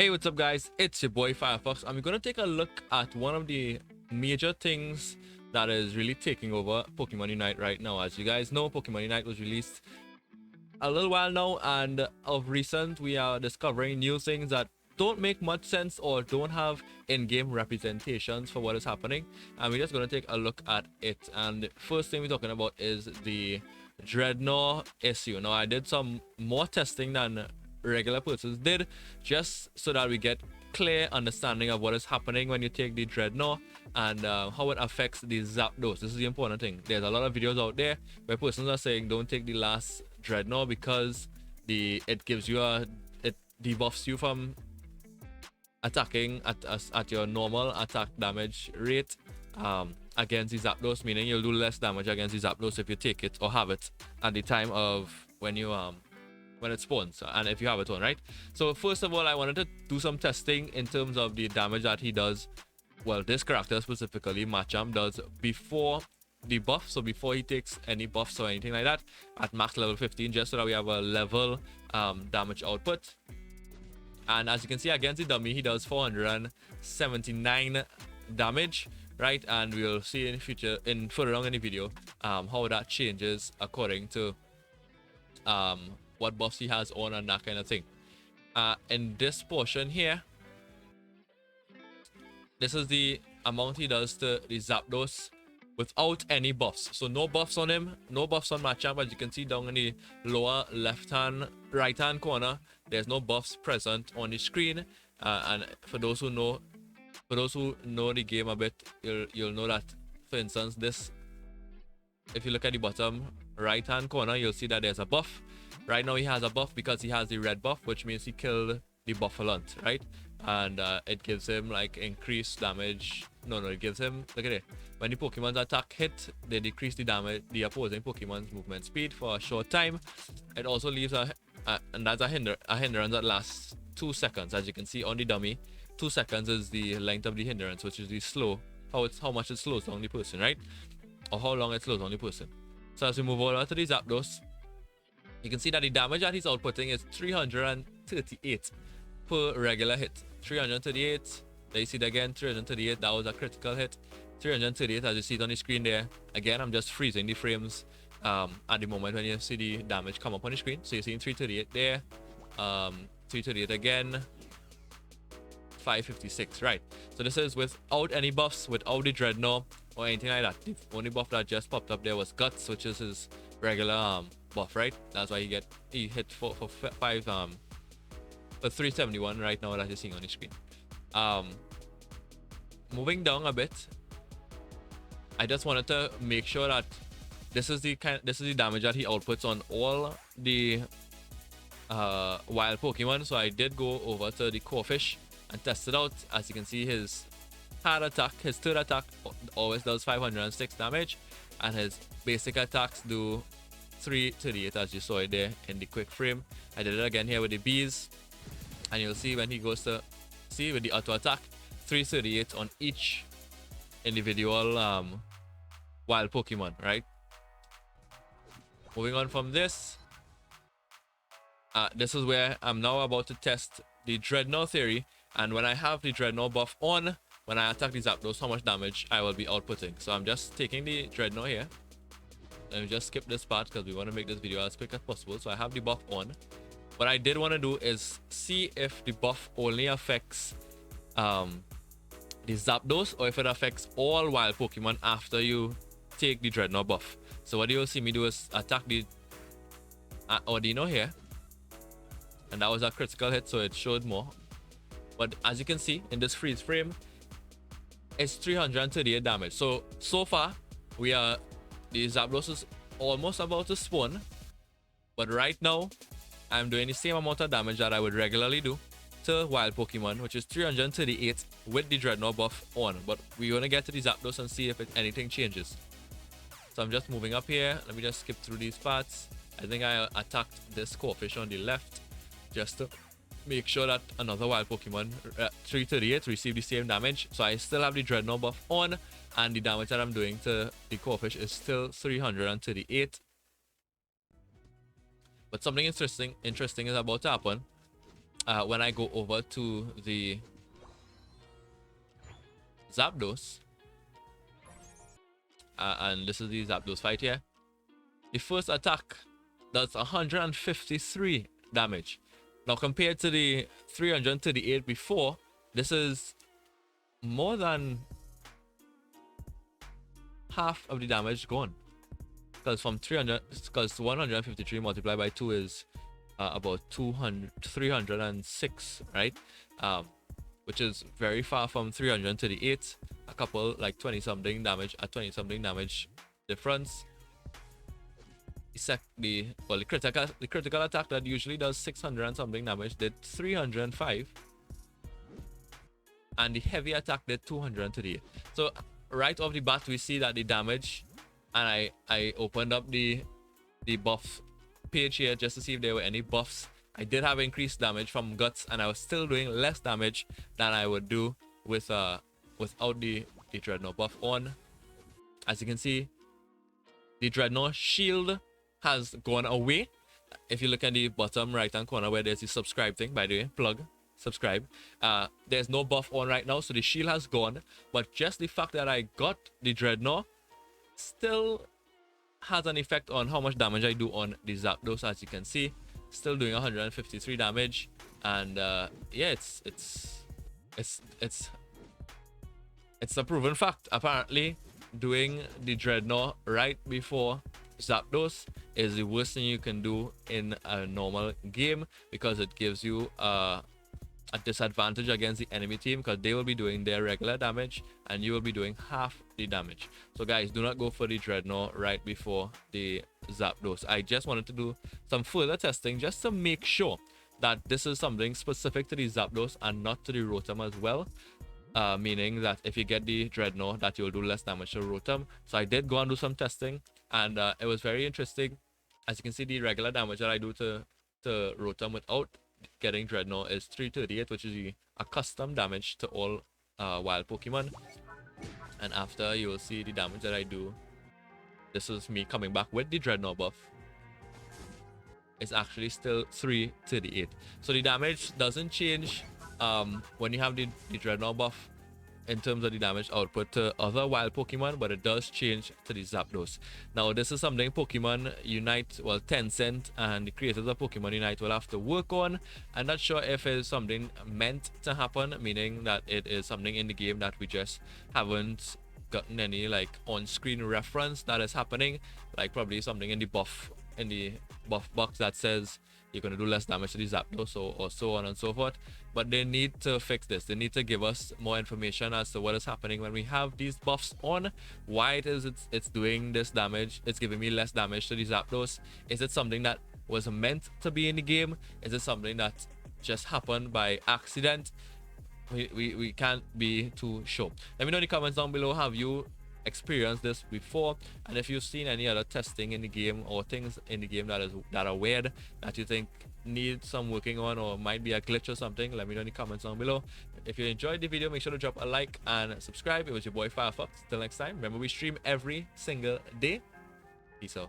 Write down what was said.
Hey, what's up guys? It's your boy Firefox, and we're going to take a look at one of the major things that is really taking over Pokemon Unite right now. As you guys know, Pokemon Unite was released a little while now, and of recent we are discovering new things that don't make much sense or don't have in-game representations for what is happening, and we're just going to take a look at it. And the first thing we're talking about is the Drednaw issue. Now, I did some more testing than regular persons did, just so that we get clear understanding of what is happening when you take the Drednaw and how it affects the Zapdos. This is the important thing. There's a lot of videos out there where persons are saying don't take the last Drednaw because it gives you it debuffs you from attacking at your normal attack damage rate against the Zapdos, meaning you'll do less damage against the Zapdos if you take it or have it at the time of when it spawns, and if you have it on, right? So first of all, I wanted to do some testing in terms of the damage that he does, well, this character specifically, Machamp, does before the buff. So before he takes any buffs or anything like that at max level 15, just so that we have a level damage output. And as you can see, against the dummy, he does 479 damage, right? And we'll see in the future, further on in the video, how that changes according to what buffs he has on and that kind of thing. In this portion here, this is the amount he does to the Zapdos without any buffs. So no buffs on him, no buffs on Machamp. As you can see down in the lower right hand corner, there's no buffs present on the screen. And for those who know the game a bit, you'll know that, for instance, this, if you look at the bottom right hand corner, you'll see that there's a buff. Right now he has a buff because he has the red buff, which means he killed the Buffalont, right? And it gives him like increased damage. No, it gives him, look at it, when the Pokemon's attack hit, they decrease the damage, the opposing Pokemon's movement speed for a short time. It also leaves and that's a hindrance that lasts 2 seconds. As you can see on the dummy, 2 seconds is the length of the hindrance, which is the slow, how much it slows down the person, right? Or how long it slows down the person. So as we move over to the Zapdos, you can see that the damage that he's outputting is 338 per regular hit. 338. There you see it again, 338. That was a critical hit. 338, as you see it on the screen there. Again, I'm just freezing the frames at the moment when you see the damage come up on the screen. So you're seeing 338 there, 338 again, 556, right? So this is without any buffs, without the Drednaw or anything like that. The only buff that just popped up there was Guts, which is his regular buff, right? That's why he hit for 371 right now that you're seeing on the screen. Moving down a bit, I just wanted to make sure that this is the damage that he outputs on all the wild Pokemon. So I did go over to the Corphish and test it out. As you can see, his third attack always does 506 damage, and his basic attacks do 338, as you saw it there in the quick frame. I did it again here with the bees, and you'll see when he goes to see with the auto attack, 338 on each individual wild Pokemon, right? Moving on from this, this is where I'm now about to test the Drednaw theory, and when I have the Drednaw buff on, when I attack the Zapdos, how much damage I will be outputting. So I'm just taking the Drednaw here. Let me just skip this part because we want to make this video as quick as possible. So I have the buff on. What I did want to do is see if the buff only affects the Zapdos, or if it affects all wild Pokemon after you take the Drednaw buff. So what you'll see me do is attack the Audino here, and that was a critical hit, so it showed more. But as you can see in this freeze frame, it's 338 damage. So far the Zapdos is almost about to spawn, but right now I'm doing the same amount of damage that I would regularly do to wild Pokemon, which is 338 with the Drednaw buff on. But we're gonna get to the Zapdos and see if anything changes. So I'm just moving up here. Let me just skip through these parts. I think I attacked this Corphish on the left just to make sure that another wild Pokemon 338 received the same damage. So I still have the Drednaw buff on, and the damage that I'm doing to the Corphish is still 338. But something interesting is about to happen. when I go over to the Zapdos, and this is the Zapdos fight here. The first attack does 153 damage. Now compared to the 338 before, this is more than half of the damage gone. Because from 153 multiplied by 2 is about 306, right? Which is very far from 338. A couple like 20 something damage, a 20 something damage difference. The critical attack that usually does 600 and something damage did 305, and the heavy attack did 238. So right off the bat we see that the damage, and I opened up the buff page here just to see if there were any buffs. I did have increased damage from guts, and I was still doing less damage than I would do with without the Drednaw buff on. As you can see, the Drednaw shield has gone away. If you look at the bottom right hand corner where there's the subscribe thing, by the way, plug subscribe, there's no buff on right now, so the shield has gone. But just the fact that I got the Drednaw still has an effect on how much damage I do on the Zapdos. As you can see, still doing 153 damage, and yeah, it's a proven fact. Apparently, doing the Drednaw right before Zapdos is the worst thing you can do in a normal game, because it gives you a disadvantage against the enemy team, because they will be doing their regular damage and you will be doing half the damage. So guys, do not go for the Drednaw right before the Zapdos. I just wanted to do some further testing just to make sure that this is something specific to the Zapdos and not to the Rotom as well. Meaning that if you get the Drednaw, that you'll do less damage to Rotom. So I did go and do some testing, and it was very interesting. As you can see, the regular damage that I do to Rotom without getting Drednaw is 338, which is a custom damage to all wild Pokemon. And after, you will see the damage that I do. This is me coming back with the Drednaw buff. It's actually still 338. So the damage doesn't change when you have the Drednaw buff in terms of the damage output to other wild Pokemon, but it does change to the Zapdos. Now, this is something Pokémon UNITE, well, Tencent and the creators of Pokémon UNITE will have to work on. I'm not sure if it's something meant to happen, meaning that it is something in the game that we just haven't gotten any like on-screen reference that is happening, like probably something in the buff box that says you're going to do less damage to the Zapdos, or so on and so forth. But they need to fix this. They need to give us more information as to what is happening when we have these buffs on. Why it's doing this damage. It's giving me less damage to the Zapdos. Is it something that was meant to be in the game? Is it something that just happened by accident? We can't be too sure. Let me know in the comments down below, have you experienced this before, and if you've seen any other testing in the game or things in the game that are weird, that you think need some working on or might be a glitch or something, let me know in the comments down below. If you enjoyed the video, make sure to drop a like and subscribe. It was your boy Firefox. Till next time, remember, we stream every single day. Peace out.